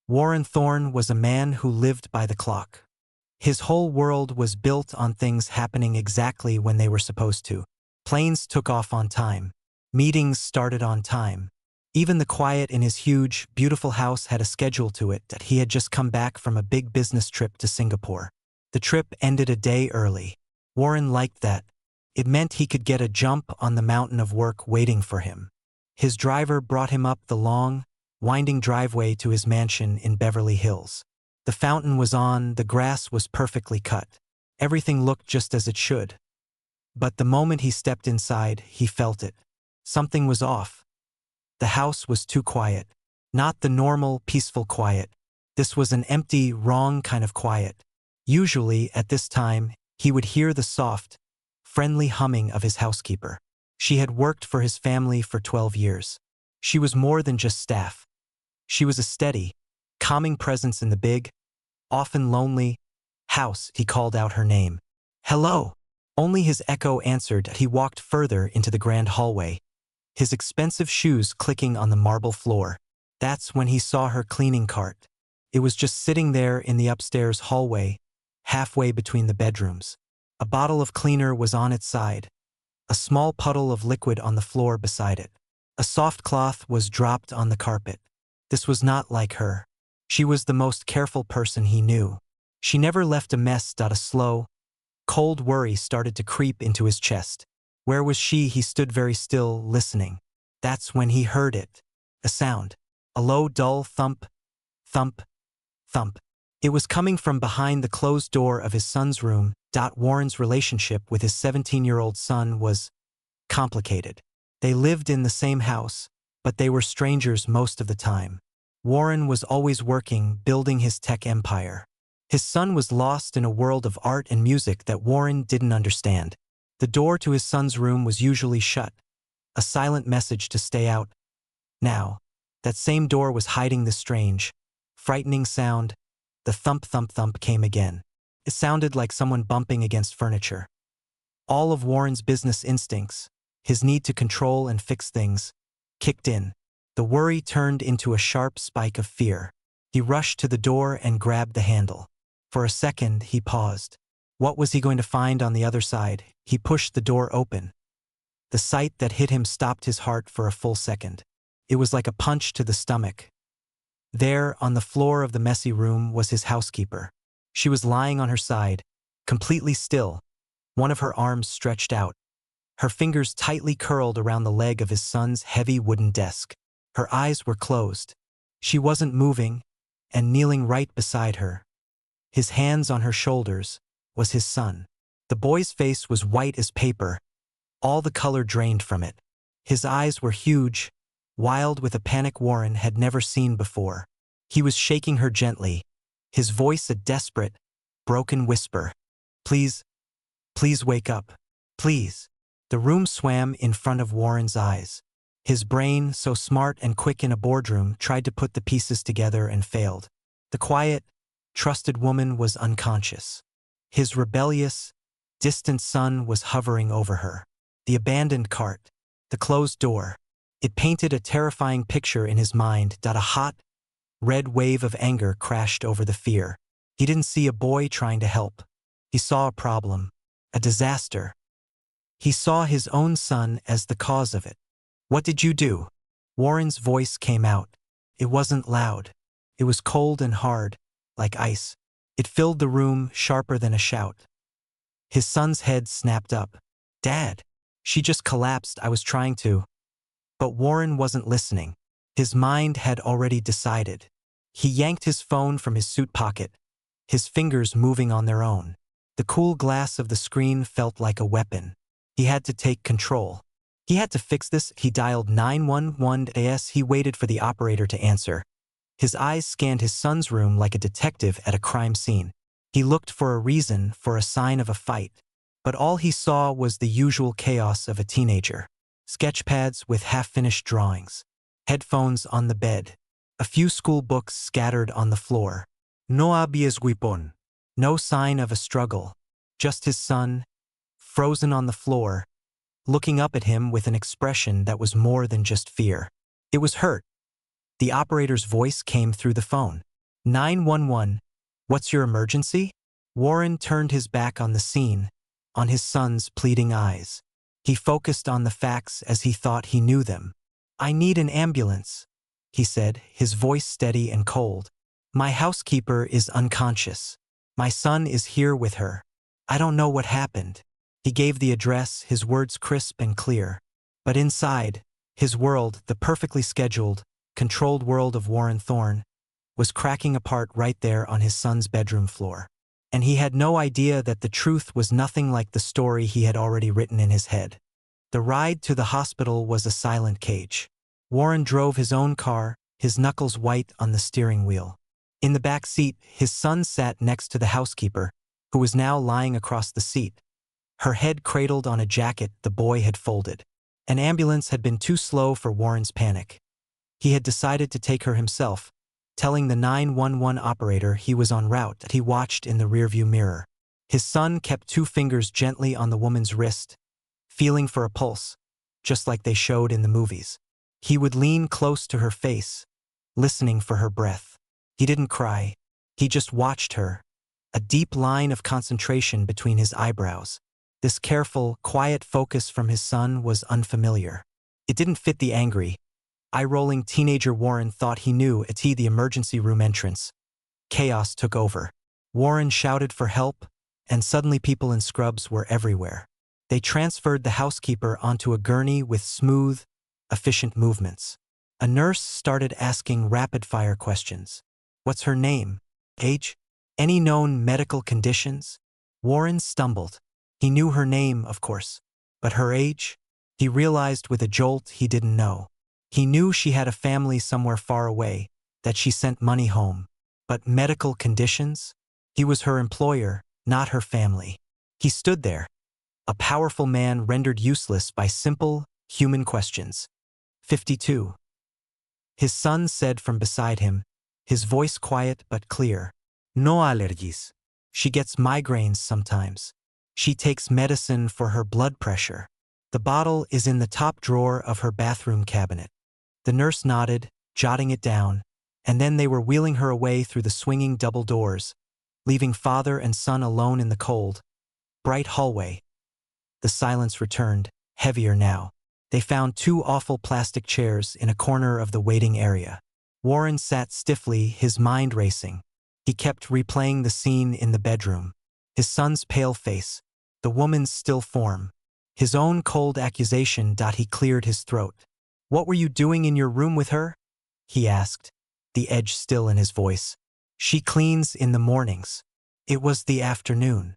Warren Thorne was a man who lived by the clock. His whole world was built on things happening exactly when they were supposed to. Planes took off on time. Meetings started on time. Even the quiet in his huge, beautiful house had a schedule to it that he had just come back from a big business trip to Singapore. The trip ended a day early. Warren liked that. It meant he could get a jump on the mountain of work waiting for him. His driver brought him up the long, winding driveway to his mansion in Beverly Hills. The fountain was on, the grass was perfectly cut. Everything looked just as it should. But the moment he stepped inside, he felt it. Something was off. The house was too quiet. Not the normal, peaceful quiet. This was an empty, wrong kind of quiet. Usually, at this time, he would hear the soft, friendly humming of his housekeeper. She had worked for his family for 12 years. She was more than just staff. She was a steady, calming presence in the big, often lonely, house. He called out her name. "Hello!" Only his echo answered as he walked further into the grand hallway, his expensive shoes clicking on the marble floor. That's when he saw her cleaning cart. It was just sitting there in the upstairs hallway, halfway between the bedrooms. A bottle of cleaner was on its side, a small puddle of liquid on the floor beside it. A soft cloth was dropped on the carpet. This was not like her. She was the most careful person he knew. She never left a mess. A slow, cold worry started to creep into his chest. Where was she? He stood very still, listening. That's when he heard it. A sound. A low, dull thump, thump, thump. It was coming from behind the closed door of his son's room. Warren's relationship with his 17-year-old son was complicated. They lived in the same house, but they were strangers most of the time. Warren was always working, building his tech empire. His son was lost in a world of art and music that Warren didn't understand. The door to his son's room was usually shut, a silent message to stay out. Now, that same door was hiding the strange, frightening sound. The thump, thump, thump came again. It sounded like someone bumping against furniture. All of Warren's business instincts, his need to control and fix things, kicked in. The worry turned into a sharp spike of fear. He rushed to the door and grabbed the handle. For a second, he paused. What was he going to find on the other side? He pushed the door open. The sight that hit him stopped his heart for a full second. It was like a punch to the stomach. There, on the floor of the messy room, was his housekeeper. She was lying on her side, completely still, one of her arms stretched out, her fingers tightly curled around the leg of his son's heavy wooden desk. Her eyes were closed. She wasn't moving, and kneeling right beside her, his hands on her shoulders, was his son. The boy's face was white as paper, all the color drained from it. His eyes were huge, wild with a panic Warren had never seen before. He was shaking her gently, his voice a desperate, broken whisper. "Please, please wake up. Please." The room swam in front of Warren's eyes. His brain, so smart and quick in a boardroom, tried to put the pieces together and failed. The quiet, trusted woman was unconscious. His rebellious, distant son was hovering over her. The abandoned cart, the closed door. It painted a terrifying picture in his mind. A hot, red wave of anger crashed over the fear. He didn't see a boy trying to help. He saw a problem, a disaster. He saw his own son as the cause of it. "What did you do?" Warren's voice came out. It wasn't loud. It was cold and hard, like ice. It filled the room, sharper than a shout. His son's head snapped up. "Dad." She just collapsed. "I was trying to." But Warren wasn't listening. His mind had already decided. He yanked his phone from his suit pocket, his fingers moving on their own. The cool glass of the screen felt like a weapon. He had to take control. He had to fix this. He dialed 911 AS. He waited for the operator to answer. His eyes scanned his son's room like a detective at a crime scene. He looked for a reason, for a sign of a fight. But all he saw was the usual chaos of a teenager. Sketchpads with half-finished drawings. Headphones on the bed. A few school books scattered on the floor. No había guipón. No sign of a struggle. Just his son, frozen on the floor, looking up at him with an expression that was more than just fear. It was hurt. The operator's voice came through the phone. 911. What's your emergency? Warren turned his back on the scene, on his son's pleading eyes. He focused on the facts as he thought he knew them. I need an ambulance, he said, his voice steady and cold. My housekeeper is unconscious. My son is here with her. I don't know what happened. He gave the address, his words crisp and clear. But inside, his world, the perfectly scheduled, controlled world of Warren Thorne, was cracking apart right there on his son's bedroom floor. And he had no idea that the truth was nothing like the story he had already written in his head. The ride to the hospital was a silent cage. Warren drove his own car, his knuckles white on the steering wheel. In the back seat, his son sat next to the housekeeper, who was now lying across the seat, her head cradled on a jacket the boy had folded. An ambulance had been too slow for Warren's panic. He had decided to take her himself, telling the 911 operator he was en route that he watched in the rearview mirror. His son kept 2 fingers gently on the woman's wrist, feeling for a pulse, just like they showed in the movies. He would lean close to her face, listening for her breath. He didn't cry. He just watched her, a deep line of concentration between his eyebrows. This careful, quiet focus from his son was unfamiliar. It didn't fit the angry, eye-rolling teenager Warren thought he knew at the emergency room entrance. Chaos took over. Warren shouted for help, and suddenly people in scrubs were everywhere. They transferred the housekeeper onto a gurney with smooth, efficient movements. A nurse started asking rapid-fire questions. What's her name? Age? Any known medical conditions? Warren stumbled. He knew her name, of course, but her age? He realized with a jolt he didn't know. He knew she had a family somewhere far away, that she sent money home. But medical conditions? He was her employer, not her family. He stood there, a powerful man rendered useless by simple, human questions. 52. His son said from beside him, his voice quiet but clear. No allergies. She gets migraines sometimes. She takes medicine for her blood pressure. The bottle is in the top drawer of her bathroom cabinet. The nurse nodded, jotting it down, and then they were wheeling her away through the swinging double doors, leaving father and son alone in the cold, bright hallway. The silence returned, heavier now. They found 2 awful plastic chairs in a corner of the waiting area. Warren sat stiffly, his mind racing. He kept replaying the scene in the bedroom. His son's pale face, the woman's still form, his own cold accusation. He cleared his throat. What were you doing in your room with her? He asked, the edge still in his voice. She cleans in the mornings. It was the afternoon.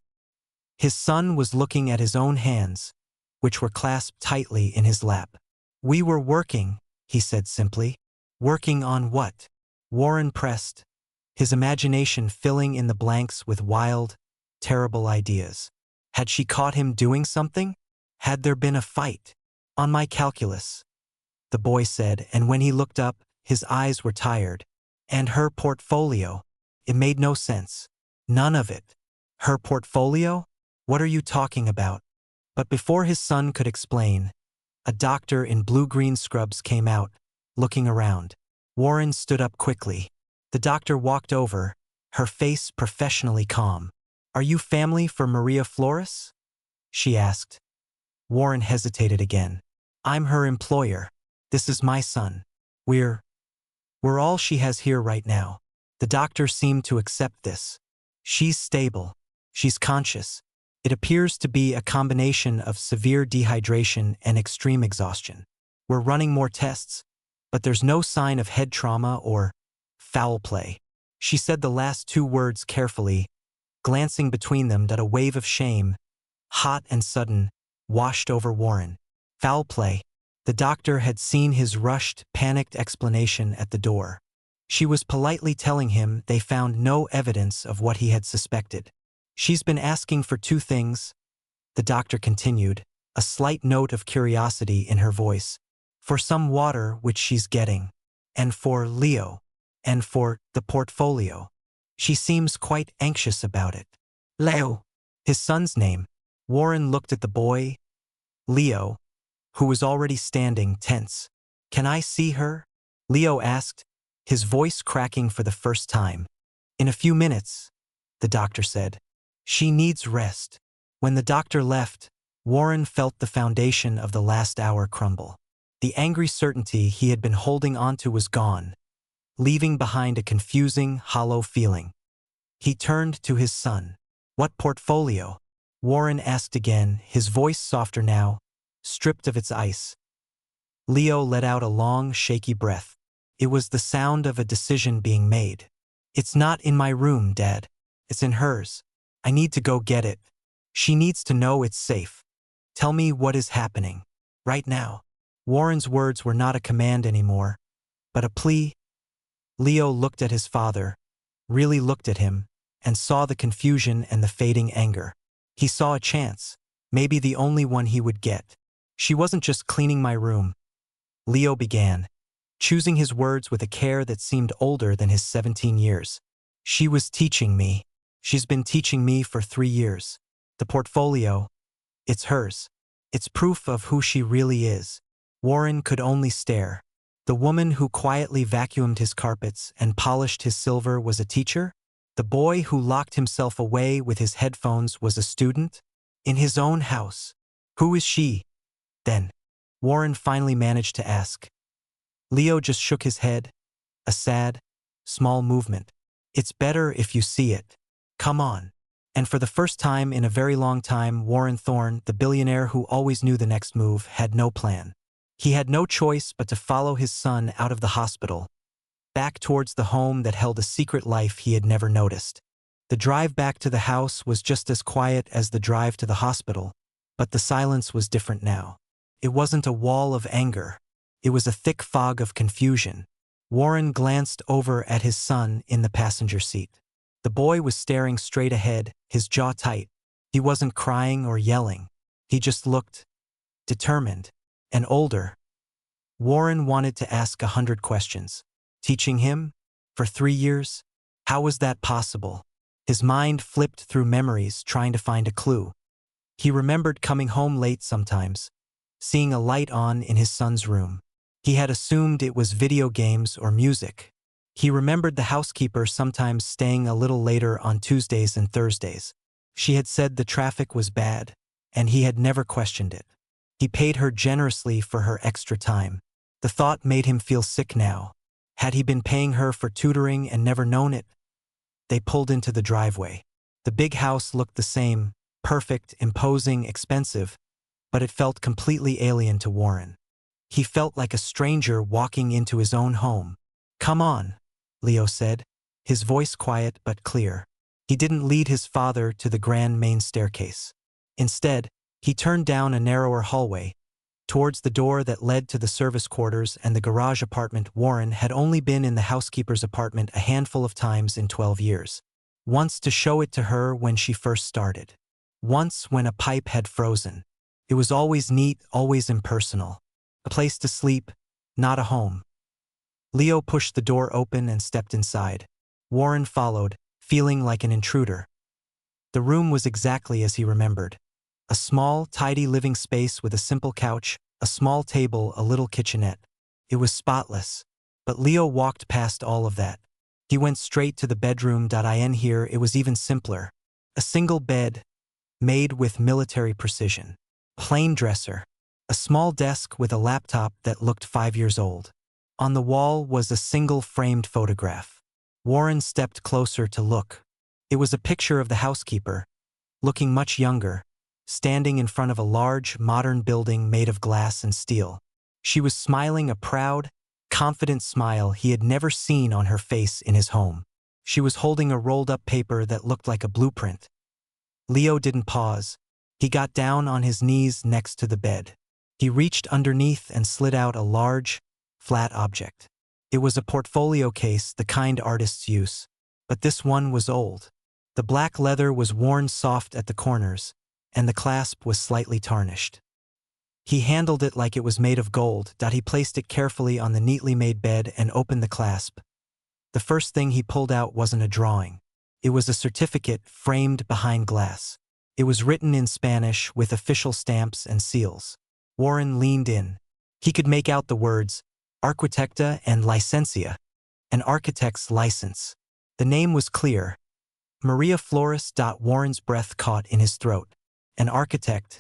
His son was looking at his own hands, which were clasped tightly in his lap. We were working, he said simply. Working on what? Warren pressed, his imagination filling in the blanks with wild, terrible ideas. Had she caught him doing something? Had there been a fight? On my calculus, the boy said, and when he looked up, his eyes were tired. And her portfolio? It made no sense. None of it. Her portfolio? What are you talking about? But before his son could explain, a doctor in blue-green scrubs came out, looking around. Warren stood up quickly. The doctor walked over, her face professionally calm. Are you family for Maria Flores? She asked. Warren hesitated again. I'm her employer. This is my son. We're all she has here right now. The doctor seemed to accept this. She's stable. She's conscious. It appears to be a combination of severe dehydration and extreme exhaustion. We're running more tests, but there's no sign of head trauma or foul play. She said the last 2 words carefully, glancing between them. A wave of shame, hot and sudden, washed over Warren. Foul play. The doctor had seen his rushed, panicked explanation at the door. She was politely telling him they found no evidence of what he had suspected. She's been asking for 2 things, the doctor continued, a slight note of curiosity in her voice. For some water, which she's getting, and for Leo, and for the portfolio. She seems quite anxious about it. Leo, his son's name. Warren looked at the boy, Leo, who was already standing tense. Can I see her? Leo asked, his voice cracking for the first time. In a few minutes, the doctor said. She needs rest. When the doctor left, Warren felt the foundation of the last hour crumble. The angry certainty he had been holding onto was gone, leaving behind a confusing, hollow feeling. He turned to his son. What portfolio? Warren asked again, his voice softer now, stripped of its ice. Leo let out a long, shaky breath. It was the sound of a decision being made. It's not in my room, Dad. It's in hers. I need to go get it. She needs to know it's safe. Tell me what is happening. Right now. Warren's words were not a command anymore, but a plea. Leo looked at his father, really looked at him, and saw the confusion and the fading anger. He saw a chance, maybe the only one he would get. She wasn't just cleaning my room. Leo began, choosing his words with a care that seemed older than his 17 years. She was teaching me. She's been teaching me for 3 years. The portfolio, it's hers. It's proof of who she really is. Warren could only stare. The woman who quietly vacuumed his carpets and polished his silver was a teacher? The boy who locked himself away with his headphones was a student? In his own house. Who is she, then? Warren finally managed to ask. Leo just shook his head, a sad, small movement. It's better if you see it. Come on. And for the first time in a very long time, Warren Thorne, the billionaire who always knew the next move, had no plan. He had no choice but to follow his son out of the hospital, back towards the home that held a secret life he had never noticed. The drive back to the house was just as quiet as the drive to the hospital, but the silence was different now. It wasn't a wall of anger. It was a thick fog of confusion. Warren glanced over at his son in the passenger seat. The boy was staring straight ahead, his jaw tight. He wasn't crying or yelling. He just looked determined and older. Warren wanted to ask 100 questions. Teaching him? For 3 years? How was that possible? His mind flipped through memories, trying to find a clue. He remembered coming home late sometimes, seeing a light on in his son's room. He had assumed it was video games or music. He remembered the housekeeper sometimes staying a little later on Tuesdays and Thursdays. She had said the traffic was bad, and he had never questioned it. He paid her generously for her extra time. The thought made him feel sick now. Had he been paying her for tutoring and never known it? They pulled into the driveway. The big house looked the same, perfect, imposing, expensive, but it felt completely alien to Warren. He felt like a stranger walking into his own home. Come on, Leo said, his voice quiet but clear. He didn't lead his father to the grand main staircase. Instead, he turned down a narrower hallway, towards the door that led to the service quarters and the garage apartment. Warren had only been in the housekeeper's apartment a handful of times in 12 years. Once to show it to her when she first started. Once when a pipe had frozen. It was always neat, always impersonal. A place to sleep, not a home. Leo pushed the door open and stepped inside. Warren followed, feeling like an intruder. The room was exactly as he remembered. A small, tidy living space with a simple couch, a small table, a little kitchenette. It was spotless. But Leo walked past all of that. He went straight to the bedroom. In here, it was even simpler. A single bed, made with military precision. Plain dresser. A small desk with a laptop that looked 5 years old. On the wall was a single framed photograph. Warren stepped closer to look. It was a picture of the housekeeper, looking much younger, standing in front of a large, modern building made of glass and steel. She was smiling, a proud, confident smile he had never seen on her face in his home. She was holding a rolled-up paper that looked like a blueprint. Leo didn't pause. He got down on his knees next to the bed. He reached underneath and slid out a large, flat object. It was a portfolio case, the kind artists use. But this one was old. The black leather was worn soft at the corners, and the clasp was slightly tarnished. He handled it like it was made of gold. He placed it carefully on the neatly made bed and opened the clasp. The first thing he pulled out wasn't a drawing. It was a certificate framed behind glass. It was written in Spanish with official stamps and seals. Warren leaned in. He could make out the words, Arquitecta and Licencia, an architect's license. The name was clear. Maria Flores. Warren's breath caught in his throat. An architect.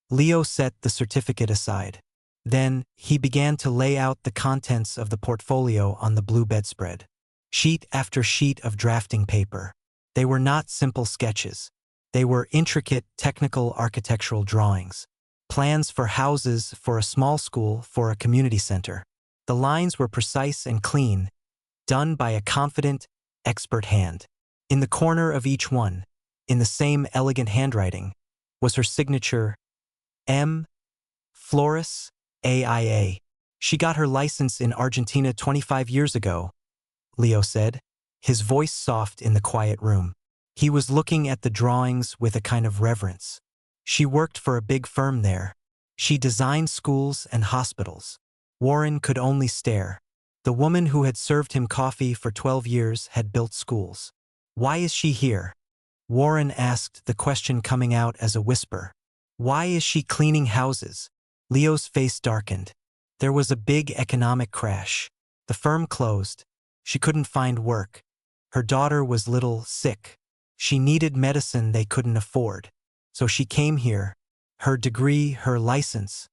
Leo set the certificate aside. Then, he began to lay out the contents of the portfolio on the blue bedspread. Sheet after sheet of drafting paper. They were not simple sketches. They were intricate, technical architectural drawings. Plans for houses, for a small school, for a community center. The lines were precise and clean, done by a confident, expert hand. In the corner of each one, in the same elegant handwriting, was her signature, M. Flores, AIA. She got her license in Argentina 25 years ago, Leo said, his voice soft in the quiet room. He was looking at the drawings with a kind of reverence. She worked for a big firm there. She designed schools and hospitals. Warren could only stare. The woman who had served him coffee for 12 years had built schools. Why is she here? Warren asked, the question coming out as a whisper. Why is she cleaning houses? Leo's face darkened. There was a big economic crash. The firm closed. She couldn't find work. Her daughter was sick. She needed medicine they couldn't afford. So she came here. Her degree, her license.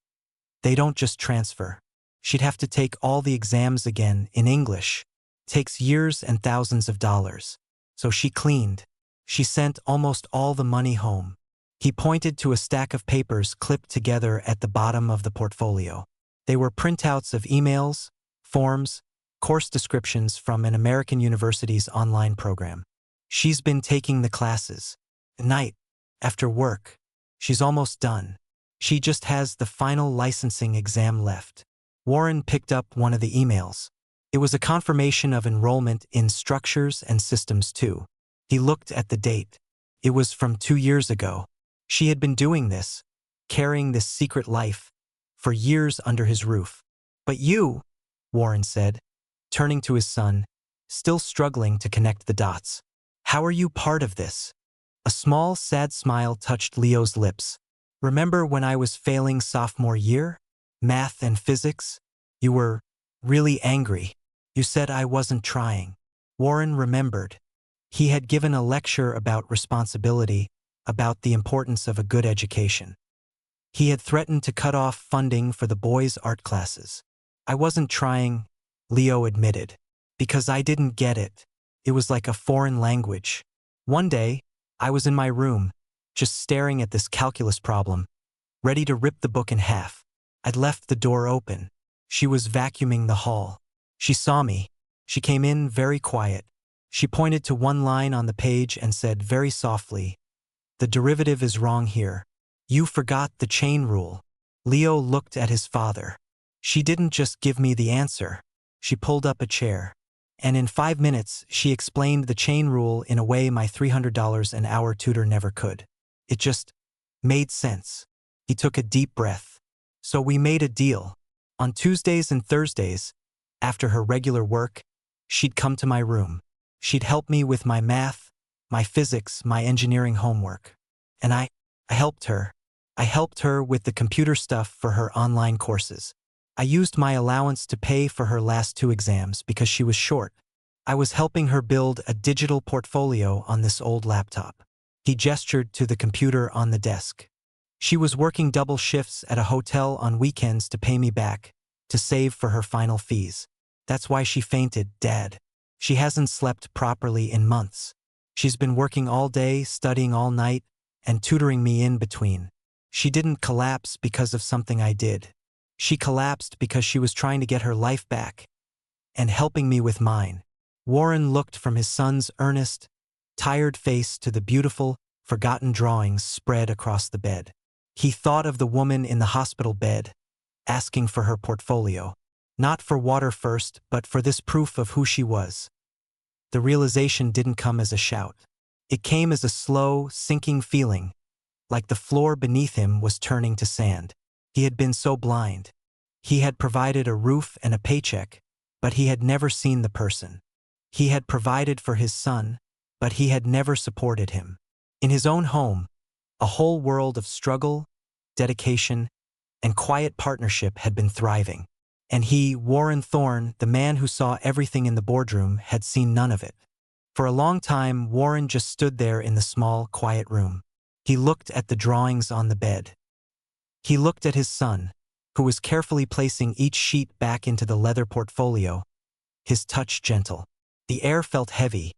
They don't just transfer. She'd have to take all the exams again in English. Takes years and thousands of dollars. So she cleaned. She sent almost all the money home. He pointed to a stack of papers clipped together at the bottom of the portfolio. They were printouts of emails, forms, course descriptions from an American university's online program. She's been taking the classes. At night, after work. She's almost done. She just has the final licensing exam left. Warren picked up one of the emails. It was a confirmation of enrollment in Structures and Systems 2. He looked at the date. It was from 2 years ago. She had been doing this, carrying this secret life, for years under his roof. But you, Warren said, turning to his son, still struggling to connect the dots. How are you part of this? A small, sad smile touched Leo's lips. Remember when I was failing sophomore year? Math and physics? You were really angry. You said I wasn't trying. Warren remembered. He had given a lecture about responsibility, about the importance of a good education. He had threatened to cut off funding for the boys' art classes. I wasn't trying, Leo admitted, because I didn't get it. It was like a foreign language. One day, I was in my room, just staring at this calculus problem, ready to rip the book in half. I'd left the door open. She was vacuuming the hall. She saw me. She came in very quiet. She pointed to one line on the page and said very softly, "The derivative is wrong here. You forgot the chain rule." Leo looked at his father. She didn't just give me the answer. She pulled up a chair. And in 5 minutes, she explained the chain rule in a way my $300 an hour tutor never could. It just made sense. He took a deep breath. So we made a deal. On Tuesdays and Thursdays, after her regular work, she'd come to my room. She'd help me with my math, my physics, my engineering homework. And I helped her. I helped her with the computer stuff for her online courses. I used my allowance to pay for her last 2 exams because she was short. I was helping her build a digital portfolio on this old laptop. He gestured to the computer on the desk. She was working double shifts at a hotel on weekends to pay me back, to save for her final fees. That's why she fainted, Dad. She hasn't slept properly in months. She's been working all day, studying all night, and tutoring me in between. She didn't collapse because of something I did. She collapsed because she was trying to get her life back and helping me with mine. Warren looked from his son's earnest, tired face to the beautiful, forgotten drawings spread across the bed. He thought of the woman in the hospital bed, asking for her portfolio. Not for water first, but for this proof of who she was. The realization didn't come as a shout. It came as a slow, sinking feeling, like the floor beneath him was turning to sand. He had been so blind. He had provided a roof and a paycheck, but he had never seen the person. He had provided for his son, but he had never supported him. In his own home, a whole world of struggle, dedication, and quiet partnership had been thriving. And he, Warren Thorne, the man who saw everything in the boardroom, had seen none of it. For a long time, Warren just stood there in the small, quiet room. He looked at the drawings on the bed. He looked at his son, who was carefully placing each sheet back into the leather portfolio, his touch gentle. The air felt heavy,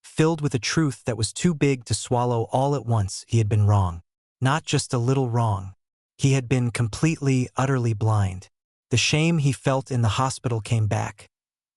filled with a truth that was too big to swallow all at once. He had been wrong. Not just a little wrong. He had been completely, utterly blind. The shame he felt in the hospital came back.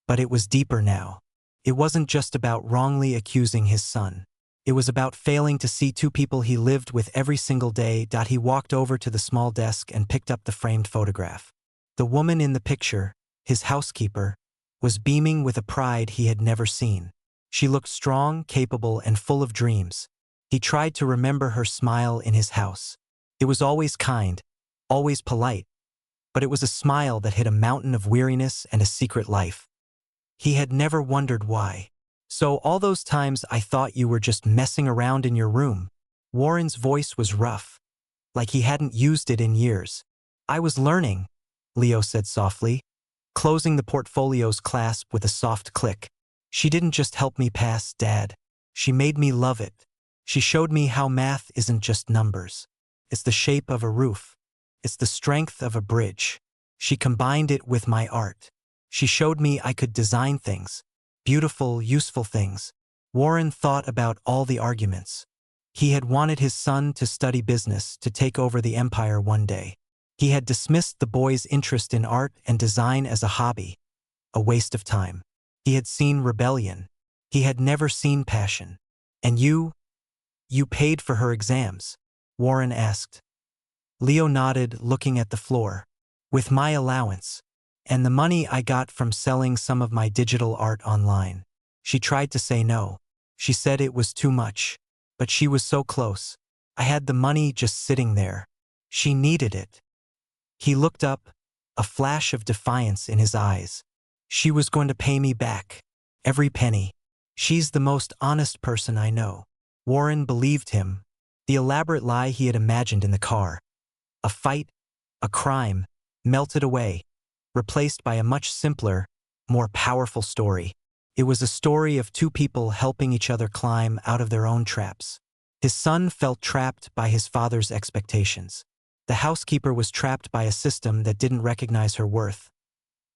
But it was deeper now. It wasn't just about wrongly accusing his son. It was about failing to see two people he lived with every single day. He walked over to the small desk and picked up the framed photograph. The woman in the picture, his housekeeper, was beaming with a pride he had never seen. She looked strong, capable, and full of dreams. He tried to remember her smile in his house. It was always kind, always polite, but it was a smile that hid a mountain of weariness and a secret life. He had never wondered why. "So all those times I thought you were just messing around in your room." Warren's voice was rough, like he hadn't used it in years. "I was learning," Leo said softly, closing the portfolio's clasp with a soft click. "She didn't just help me pass, Dad. She made me love it. She showed me how math isn't just numbers. It's the shape of a roof. It's the strength of a bridge. She combined it with my art. She showed me I could design things. Beautiful, useful things." Warren thought about all the arguments. He had wanted his son to study business, to take over the empire one day. He had dismissed the boy's interest in art and design as a hobby, a waste of time. He had seen rebellion. He had never seen passion. "And you paid for her exams?" Warren asked. Leo nodded, looking at the floor. "With my allowance. And the money I got from selling some of my digital art online." She tried to say no. She said it was too much. But she was so close. "I had the money just sitting there. She needed it." He looked up, a flash of defiance in his eyes. "She was going to pay me back. Every penny. She's the most honest person I know." Warren believed him. The elaborate lie he had imagined in the car. A fight, a crime, melted away, replaced by a much simpler, more powerful story. It was a story of two people helping each other climb out of their own traps. His son felt trapped by his father's expectations. The housekeeper was trapped by a system that didn't recognize her worth.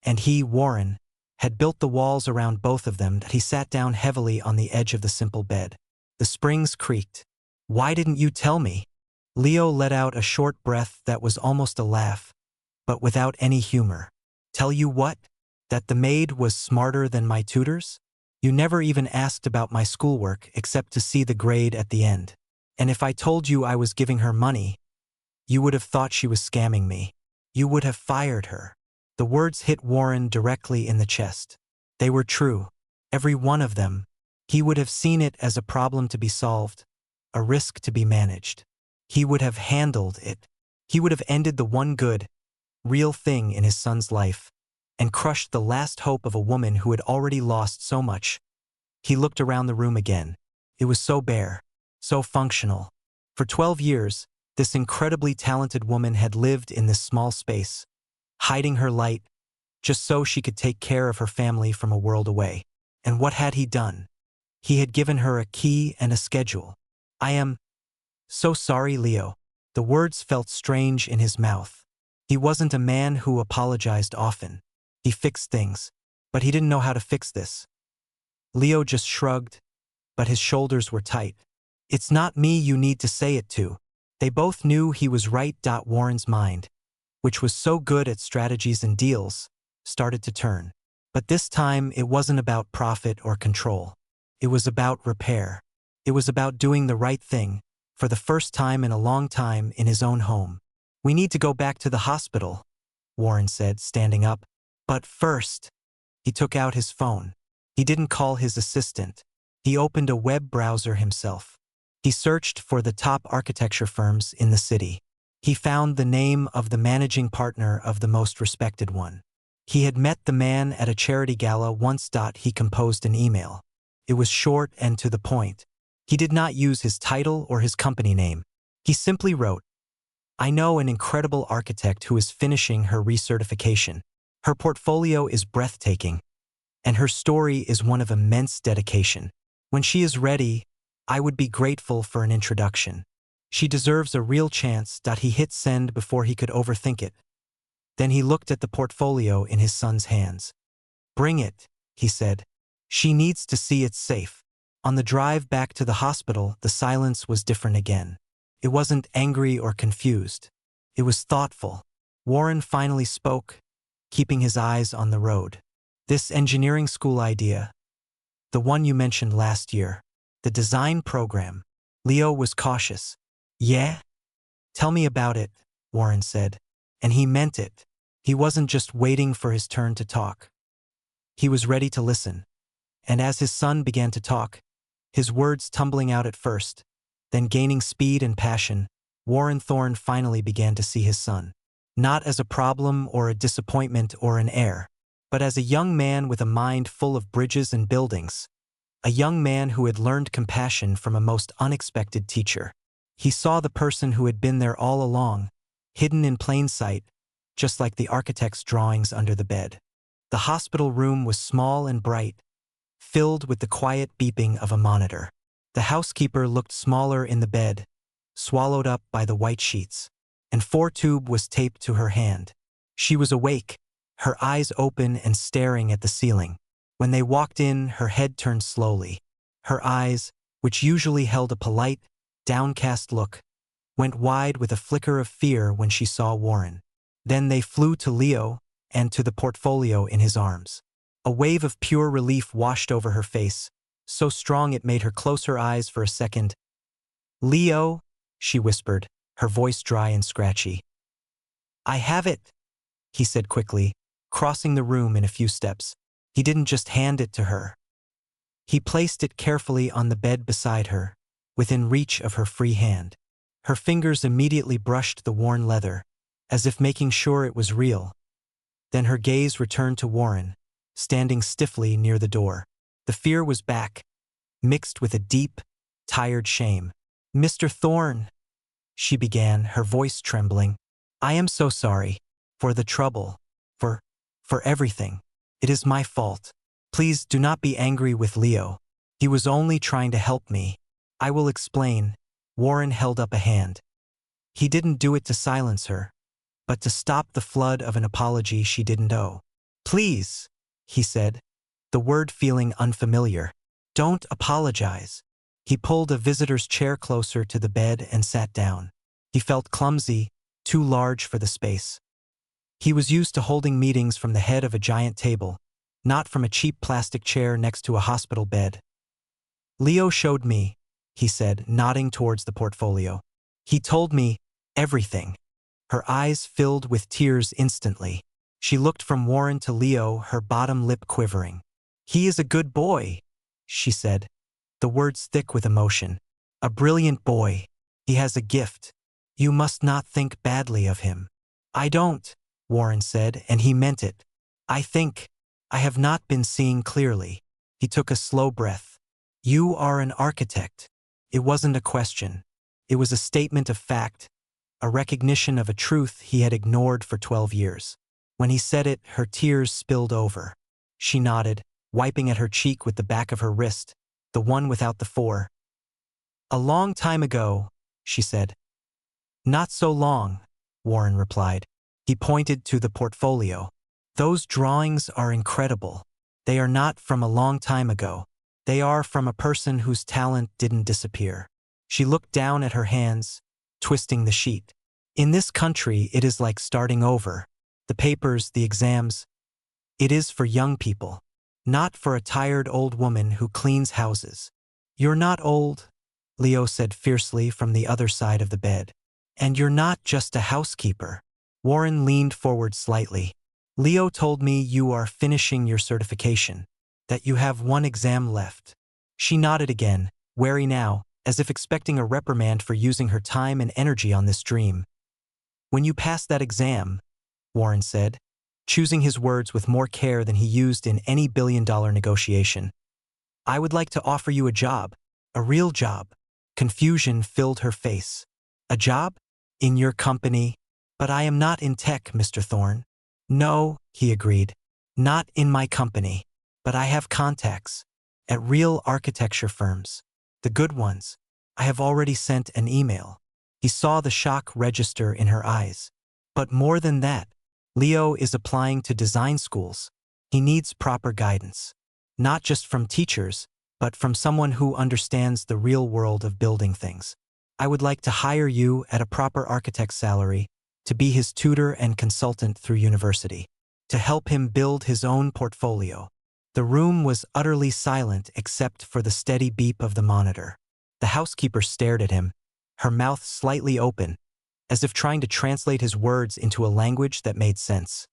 And he, Warren, had built the walls around both of them. He sat down heavily on the edge of the simple bed. The springs creaked. "Why didn't you tell me?" Leo let out a short breath that was almost a laugh, but without any humor. "Tell you what? That the maid was smarter than my tutors? You never even asked about my schoolwork except to see the grade at the end. And if I told you I was giving her money, you would have thought she was scamming me. You would have fired her." The words hit Warren directly in the chest. They were true. Every one of them. He would have seen it as a problem to be solved, a risk to be managed. He would have handled it. He would have ended the one good, real thing in his son's life, and crushed the last hope of a woman who had already lost so much. He looked around the room again. It was so bare, so functional. For 12 years, this incredibly talented woman had lived in this small space, hiding her light, just so she could take care of her family from a world away. And what had he done? He had given her a key and a schedule. "I am so sorry, Leo." The words felt strange in his mouth. He wasn't a man who apologized often. He fixed things, but he didn't know how to fix this. Leo just shrugged, but his shoulders were tight. "It's not me you need to say it to." They both knew he was right. Warren's mind, which was so good at strategies and deals, started to turn. But this time it wasn't about profit or control. It was about repair. It was about doing the right thing, for the first time in a long time, in his own home. "We need to go back to the hospital," Warren said, standing up. "But first." He took out his phone. He didn't call his assistant. He opened a web browser himself. He searched for the top architecture firms in the city. He found the name of the managing partner of the most respected one. He had met the man at a charity gala once. He composed an email. It was short and to the point. He did not use his title or his company name. He simply wrote, "I know an incredible architect who is finishing her recertification. Her portfolio is breathtaking, and her story is one of immense dedication. When she is ready, I would be grateful for an introduction. She deserves a real chance. He hit send before he could overthink it. Then he looked at the portfolio in his son's hands. Bring it, he said. She needs to see it's safe. On the drive back to the hospital, the silence was different again. It wasn't angry or confused. It was thoughtful. Warren finally spoke, keeping his eyes on the road. This engineering school idea, the one you mentioned last year, the design program. Leo was cautious. Yeah? Tell me about it, Warren said. And he meant it. He wasn't just waiting for his turn to talk. He was ready to listen. And as his son began to talk, his words tumbling out at first, then gaining speed and passion, Warren Thorne finally began to see his son. Not as a problem or a disappointment or an heir, but as a young man with a mind full of bridges and buildings. A young man who had learned compassion from a most unexpected teacher. He saw the person who had been there all along, hidden in plain sight, just like the architect's drawings under the bed. The hospital room was small and bright, filled with the quiet beeping of a monitor. The housekeeper looked smaller in the bed, swallowed up by the white sheets, and 4-tube was taped to her hand. She was awake, her eyes open and staring at the ceiling. When they walked in, her head turned slowly. Her eyes, which usually held a polite, downcast look, went wide with a flicker of fear when she saw Warren. Then they flew to Leo and to the portfolio in his arms. A wave of pure relief washed over her face, so strong it made her close her eyes for a second. Leo, she whispered, her voice dry and scratchy. I have it, he said quickly, crossing the room in a few steps. He didn't just hand it to her. He placed it carefully on the bed beside her, within reach of her free hand. Her fingers immediately brushed the worn leather, as if making sure it was real. Then her gaze returned to Warren, standing stiffly near the door. The fear was back, mixed with a deep, tired shame. Mr. Thorne, she began, her voice trembling. I am so sorry. For the trouble. For everything. It is my fault. Please do not be angry with Leo. He was only trying to help me. I will explain. Warren held up a hand. He didn't do it to silence her, but to stop the flood of an apology she didn't owe. Please, he said, the word feeling unfamiliar. Don't apologize. He pulled a visitor's chair closer to the bed and sat down. He felt clumsy, too large for the space. He was used to holding meetings from the head of a giant table, not from a cheap plastic chair next to a hospital bed. Leo showed me, he said, nodding towards the portfolio. He told me everything. Her eyes filled with tears instantly. She looked from Warren to Leo, her bottom lip quivering. He is a good boy, she said, the words thick with emotion. A brilliant boy. He has a gift. You must not think badly of him. I don't, Warren said, and he meant it. I have not been seeing clearly. He took a slow breath. You are an architect. It wasn't a question. It was a statement of fact, a recognition of a truth he had ignored for 12 years. When he said it, her tears spilled over. She nodded, wiping at her cheek with the back of her wrist, the one without the 4. A long time ago, she said. Not so long, Warren replied. He pointed to the portfolio. Those drawings are incredible. They are not from a long time ago. They are from a person whose talent didn't disappear. She looked down at her hands, twisting the sheet. In this country, it is like starting over. The papers, the exams. It is for young people, not for a tired old woman who cleans houses. You're not old, Leo said fiercely from the other side of the bed. And you're not just a housekeeper. Warren leaned forward slightly. Leo told me you are finishing your certification, that you have one exam left. She nodded again, wary now, as if expecting a reprimand for using her time and energy on this dream. When you pass that exam, Warren said, choosing his words with more care than he used in any billion-dollar negotiation, I would like to offer you a job, a real job. Confusion filled her face. A job? In your company? But I am not in tech, Mr. Thorne. No, he agreed. Not in my company. But I have contacts. At real architecture firms. The good ones. I have already sent an email. He saw the shock register in her eyes. But more than that, Leo is applying to design schools. He needs proper guidance. Not just from teachers, but from someone who understands the real world of building things. I would like to hire you at a proper architect's salary to be his tutor and consultant through university, to help him build his own portfolio. The room was utterly silent except for the steady beep of the monitor. The housekeeper stared at him, her mouth slightly open, as if trying to translate his words into a language that made sense.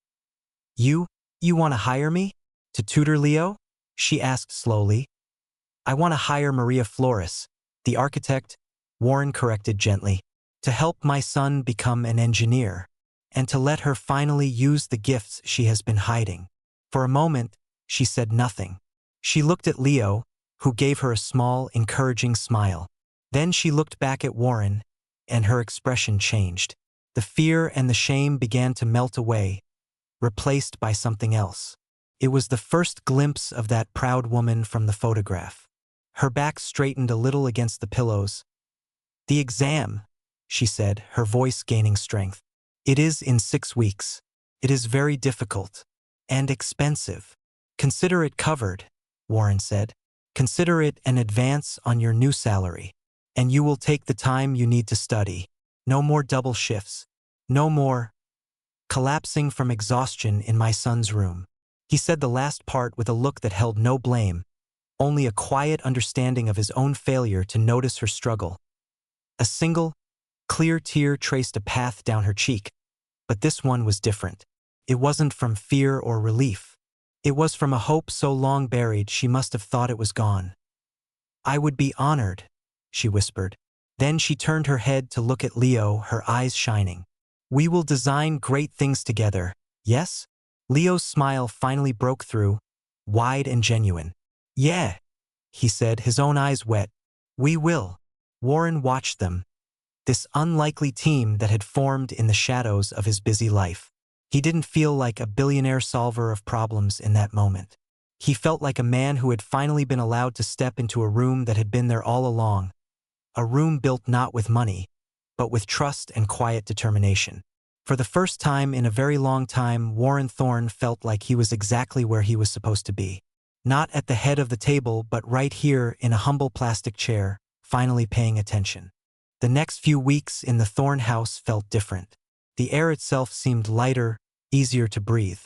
You want to hire me? To tutor Leo? She asked slowly. I want to hire Maria Flores, the architect, Warren corrected gently, to help my son become an engineer, and to let her finally use the gifts she has been hiding. For a moment, she said nothing. She looked at Leo, who gave her a small, encouraging smile. Then she looked back at Warren, and her expression changed. The fear and the shame began to melt away, replaced by something else. It was the first glimpse of that proud woman from the photograph. Her back straightened a little against the pillows. The exam, she said, her voice gaining strength. It is in 6 weeks. It is very difficult. And expensive. Consider it covered, Warren said. Consider it an advance on your new salary. And you will take the time you need to study. No more double shifts. No more collapsing from exhaustion in my son's room. He said the last part with a look that held no blame, only a quiet understanding of his own failure to notice her struggle. A single, clear tear traced a path down her cheek, but this one was different. It wasn't from fear or relief. It was from a hope so long buried she must have thought it was gone. I would be honored, she whispered. Then she turned her head to look at Leo, her eyes shining. We will design great things together, yes? Leo's smile finally broke through, wide and genuine. Yeah, he said, his own eyes wet. We will. Warren watched them, this unlikely team that had formed in the shadows of his busy life. He didn't feel like a billionaire solver of problems in that moment. He felt like a man who had finally been allowed to step into a room that had been there all along. A room built not with money, but with trust and quiet determination. For the first time in a very long time, Warren Thorne felt like he was exactly where he was supposed to be. Not at the head of the table, but right here in a humble plastic chair, finally paying attention. The next few weeks in the Thorne house felt different. The air itself seemed lighter, easier to breathe.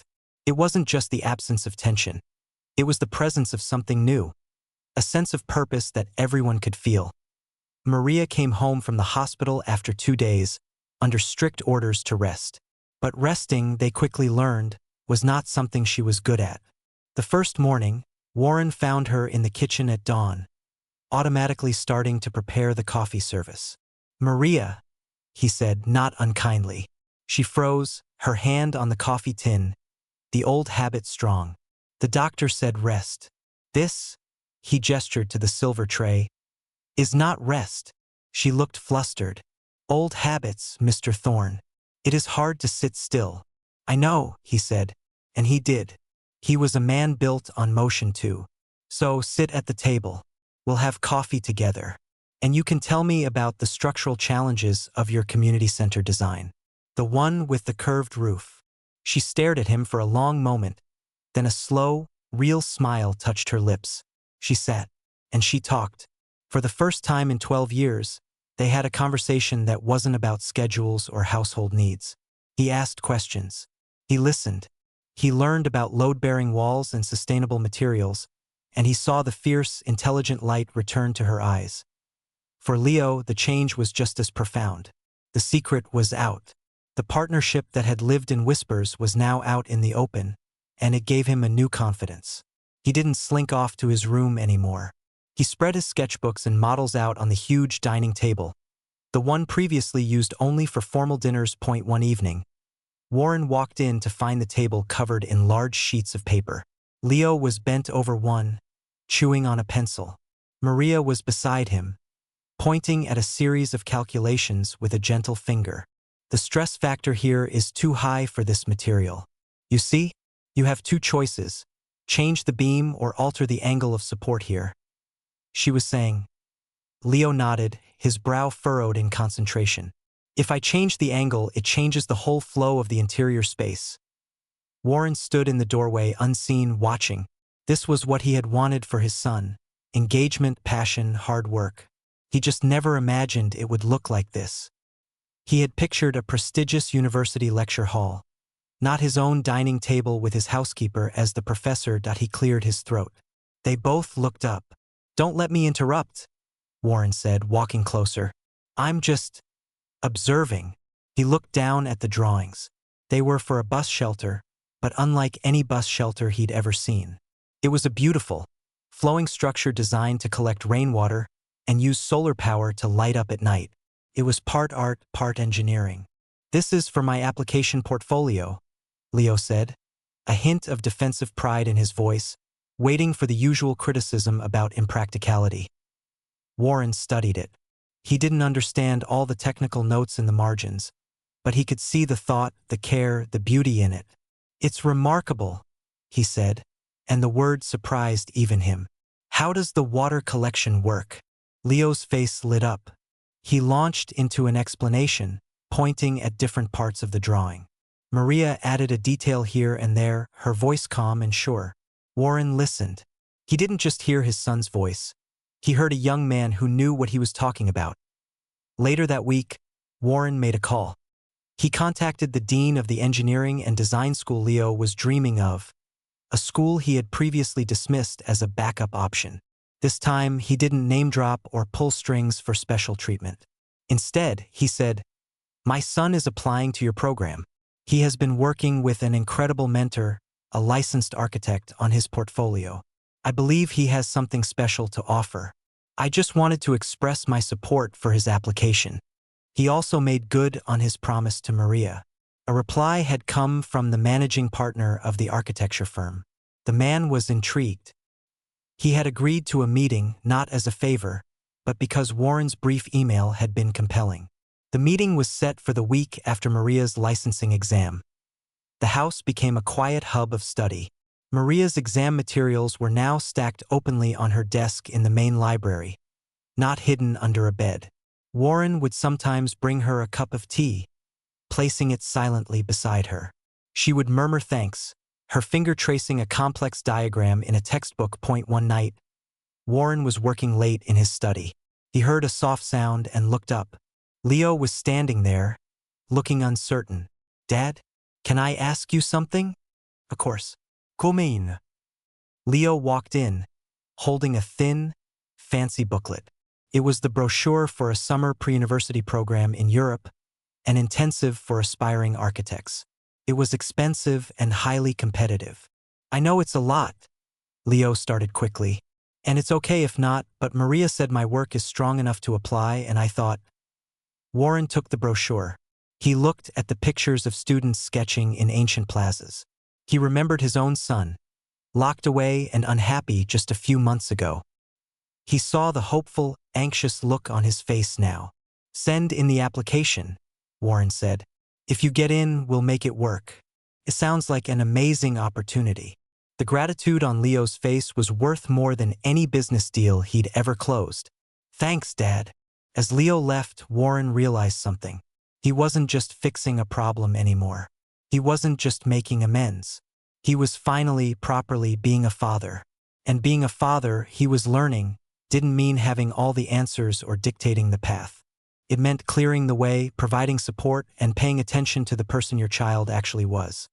It wasn't just the absence of tension. It was the presence of something new, a sense of purpose that everyone could feel. Maria came home from the hospital after 2 days, under strict orders to rest. But resting, they quickly learned, was not something she was good at. The first morning, Warren found her in the kitchen at dawn, automatically starting to prepare the coffee service. Maria, he said, not unkindly. She froze, her hand on the coffee tin, the old habit strong. The doctor said rest. This, he gestured to the silver tray, is not rest. She looked flustered. Old habits, Mr. Thorne. It is hard to sit still. I know, he said, and he did. He was a man built on motion too. So sit at the table. We'll have coffee together. And you can tell me about the structural challenges of your community center design. The one with the curved roof. She stared at him for a long moment. Then a slow, real smile touched her lips. She sat, and she talked. For the first time in 12 years, they had a conversation that wasn't about schedules or household needs. He asked questions. He listened. He learned about load-bearing walls and sustainable materials, and he saw the fierce, intelligent light return to her eyes. For Leo, the change was just as profound. The secret was out. The partnership that had lived in whispers was now out in the open, and it gave him a new confidence. He didn't slink off to his room anymore. He spread his sketchbooks and models out on the huge dining table, the one previously used only for formal dinners. One evening, Warren walked in to find the table covered in large sheets of paper. Leo was bent over one, chewing on a pencil. Maria was beside him, pointing at a series of calculations with a gentle finger. The stress factor here is too high for this material. You see, you have 2 choices. Change the beam or alter the angle of support here, she was saying. Leo nodded, his brow furrowed in concentration. If I change the angle, it changes the whole flow of the interior space. Warren stood in the doorway, unseen, watching. This was what he had wanted for his son. Engagement, passion, hard work. He just never imagined it would look like this. He had pictured a prestigious university lecture hall, not his own dining table with his housekeeper as the professor. He cleared his throat. They both looked up. Don't let me interrupt, Warren said, walking closer. I'm just observing. He looked down at the drawings. They were for a bus shelter, but unlike any bus shelter he'd ever seen. It was a beautiful, flowing structure designed to collect rainwater and use solar power to light up at night. It was part art, part engineering. This is for my application portfolio, Leo said, a hint of defensive pride in his voice, waiting for the usual criticism about impracticality. Warren studied it. He didn't understand all the technical notes in the margins, but he could see the thought, the care, the beauty in it. It's remarkable, he said, and the word surprised even him. How does the water collection work? Leo's face lit up. He launched into an explanation, pointing at different parts of the drawing. Maria added a detail here and there, her voice calm and sure. Warren listened. He didn't just hear his son's voice. He heard a young man who knew what he was talking about. Later that week, Warren made a call. He contacted the dean of the engineering and design school Leo was dreaming of, a school he had previously dismissed as a backup option. This time, he didn't name drop or pull strings for special treatment. Instead, he said, "My son is applying to your program. He has been working with an incredible mentor, a licensed architect, on his portfolio. I believe he has something special to offer. I just wanted to express my support for his application." He also made good on his promise to Maria. A reply had come from the managing partner of the architecture firm. The man was intrigued. He had agreed to a meeting not as a favor, but because Warren's brief email had been compelling. The meeting was set for the week after Maria's licensing exam. The house became a quiet hub of study. Maria's exam materials were now stacked openly on her desk in the main library, not hidden under a bed. Warren would sometimes bring her a cup of tea, placing it silently beside her. She would murmur thanks, her finger tracing a complex diagram in a textbook. One night, Warren was working late in his study. He heard a soft sound and looked up. Leo was standing there, looking uncertain. "Dad, can I ask you something?" "Of course." "Come in." Leo walked in, holding a thin, fancy booklet. It was the brochure for a summer pre-university program in Europe, an intensive for aspiring architects. It was expensive and highly competitive. "I know it's a lot," Leo started quickly. "And it's okay if not, but Maria said my work is strong enough to apply, and I thought—" Warren took the brochure. He looked at the pictures of students sketching in ancient plazas. He remembered his own son, locked away and unhappy just a few months ago. He saw the hopeful, anxious look on his face now. "Send in the application," Warren said. "If you get in, we'll make it work." It sounds like an amazing opportunity. The gratitude on Leo's face was worth more than any business deal he'd ever closed. "Thanks, Dad." As Leo left, Warren realized something. He wasn't just fixing a problem anymore. He wasn't just making amends. He was finally, properly being a father. And being a father, he was learning, didn't mean having all the answers or dictating the path. It meant clearing the way, providing support, and paying attention to the person your child actually was.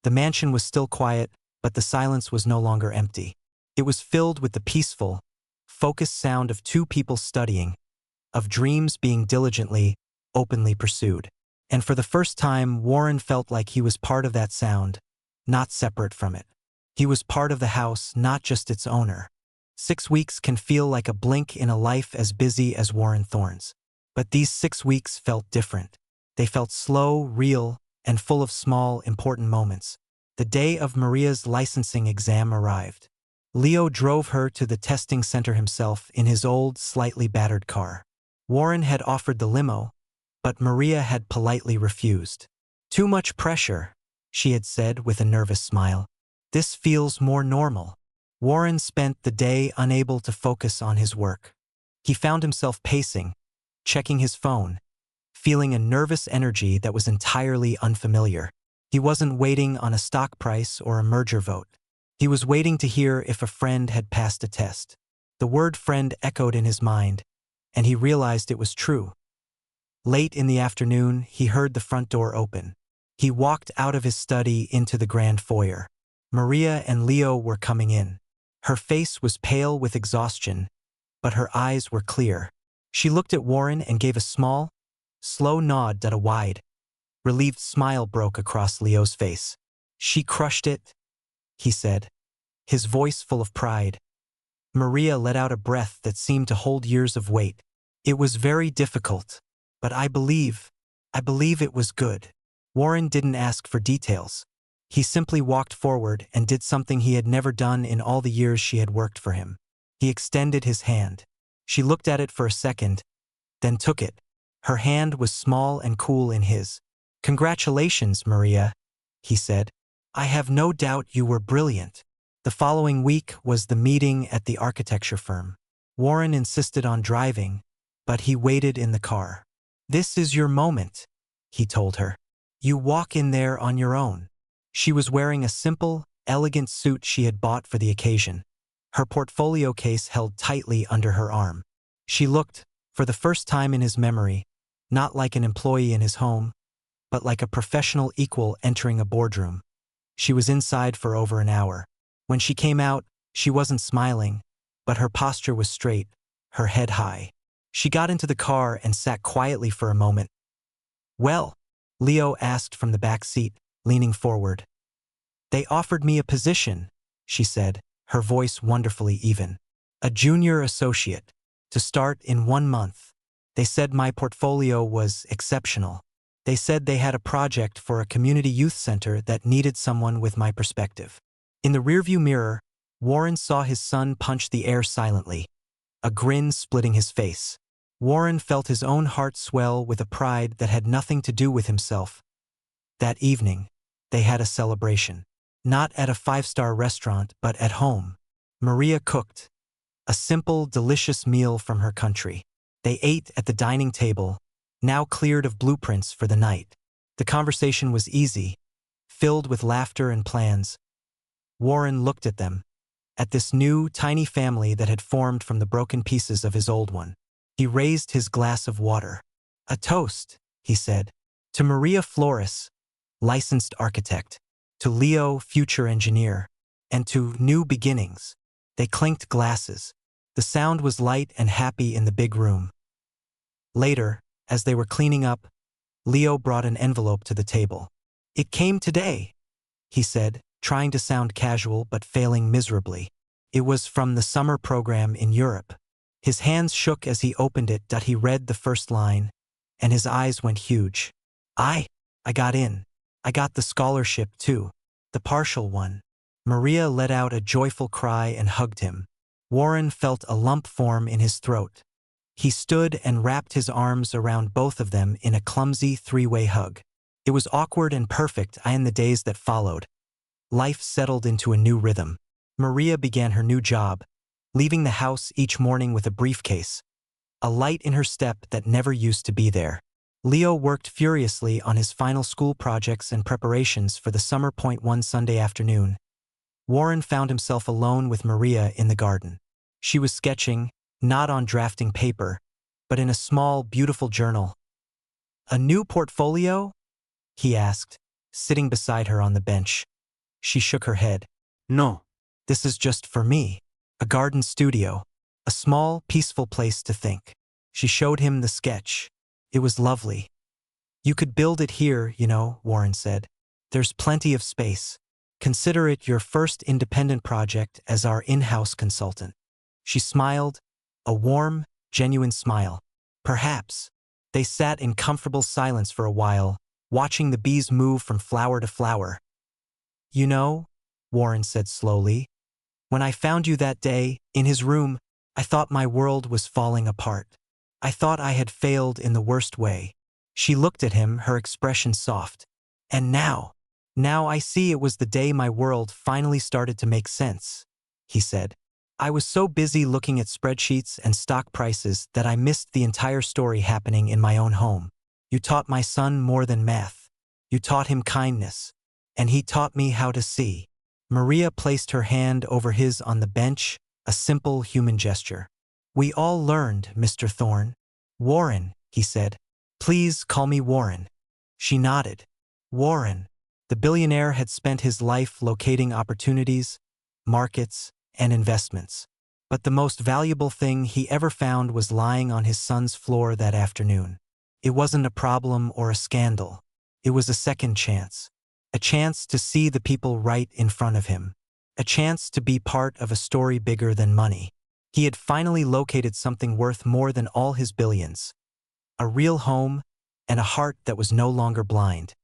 The mansion was still quiet, but the silence was no longer empty. It was filled with the peaceful, focused sound of two people studying, of dreams being diligently, openly pursued. And for the first time, Warren felt like he was part of that sound, not separate from it. He was part of the house, not just its owner. 6 weeks can feel like a blink in a life as busy as Warren Thorne's. But these 6 weeks felt different. They felt slow, real, and full of small, important moments. The day of Maria's licensing exam arrived. Leo drove her to the testing center himself in his old, slightly battered car. Warren had offered the limo, but Maria had politely refused. "Too much pressure," she had said with a nervous smile. This feels more normal. Warren spent the day unable to focus on his work. He found himself pacing, checking his phone, feeling a nervous energy that was entirely unfamiliar. He wasn't waiting on a stock price or a merger vote. He was waiting to hear if a friend had passed a test. The word friend echoed in his mind, and he realized it was true. Late in the afternoon, he heard the front door open. He walked out of his study into the grand foyer. Maria and Leo were coming in. Her face was pale with exhaustion, but her eyes were clear. She looked at Warren and gave a small, slow nod that a wide, relieved smile broke across Leo's face. "She crushed it," he said, his voice full of pride. Maria let out a breath that seemed to hold years of weight. "It was very difficult, but I believe it was good." Warren didn't ask for details. He simply walked forward and did something he had never done in all the years she had worked for him. He extended his hand. She looked at it for a second, then took it. Her hand was small and cool in his. "Congratulations, Maria," he said. "I have no doubt you were brilliant." The following week was the meeting at the architecture firm. Warren insisted on driving, but he waited in the car. "This is your moment," he told her. "You walk in there on your own." She was wearing a simple, elegant suit she had bought for the occasion. Her portfolio case held tightly under her arm. She looked, for the first time in his memory, not like an employee in his home, but like a professional equal entering a boardroom. She was inside for over an hour. When she came out, she wasn't smiling, but her posture was straight, her head high. She got into the car and sat quietly for a moment. "Well?" Leo asked from the back seat, leaning forward. "They offered me a position," she said, her voice wonderfully even. "A junior associate, to start in 1 month. They said my portfolio was exceptional. They said they had a project for a community youth center that needed someone with my perspective." In the rearview mirror, Warren saw his son punch the air silently, a grin splitting his face. Warren felt his own heart swell with a pride that had nothing to do with himself. That evening, they had a celebration. Not at a 5-star restaurant, but at home. Maria cooked. A simple, delicious meal from her country. They ate at the dining table, now cleared of blueprints for the night. The conversation was easy, filled with laughter and plans. Warren looked at them, at this new, tiny family that had formed from the broken pieces of his old one. He raised his glass of water. "A toast," he said, "to Maria Flores, licensed architect, to Leo, future engineer, and to new beginnings." They clinked glasses. The sound was light and happy in the big room. Later, as they were cleaning up, Leo brought an envelope to the table. "It came today," he said, trying to sound casual but failing miserably. It was from the summer program in Europe. His hands shook as he opened it. He read the first line, and his eyes went huge. I got in. I got the scholarship too. The partial one." Maria let out a joyful cry and hugged him. Warren felt a lump form in his throat. He stood and wrapped his arms around both of them in a clumsy 3-way hug. It was awkward and perfect. In the days that followed, life settled into a new rhythm. Maria began her new job, leaving the house each morning with a briefcase, a light in her step that never used to be there. Leo worked furiously on his final school projects and preparations for the summer. One Sunday afternoon, Warren found himself alone with Maria in the garden. She was sketching, not on drafting paper, but in a small, beautiful journal. "A new portfolio?" he asked, sitting beside her on the bench. She shook her head. "No. This is just for me. A garden studio. A small, peaceful place to think." She showed him the sketch. It was lovely. "You could build it here, Warren said. "There's plenty of space. Consider it your first independent project as our in-house consultant." She smiled, a warm, genuine smile. "Perhaps." They sat in comfortable silence for a while, watching the bees move from flower to flower. Warren said slowly, "when I found you that day, in his room, I thought my world was falling apart. I thought I had failed in the worst way." She looked at him, her expression soft. "And now Now I see it was the day my world finally started to make sense, he said. I was so busy looking at spreadsheets and stock prices that I missed the entire story happening in my own home. You taught my son more than math. You taught him kindness. And he taught me how to see. Maria placed her hand over his on the bench, a simple human gesture. We all learned, Mr. Thorne. Warren, he said. Please call me Warren. She nodded. Warren. The billionaire had spent his life locating opportunities, markets, and investments. But the most valuable thing he ever found was lying on his son's floor that afternoon. It wasn't a problem or a scandal. It was a second chance. A chance to see the people right in front of him. A chance to be part of a story bigger than money. He had finally located something worth more than all his billions. A real home and a heart that was no longer blind.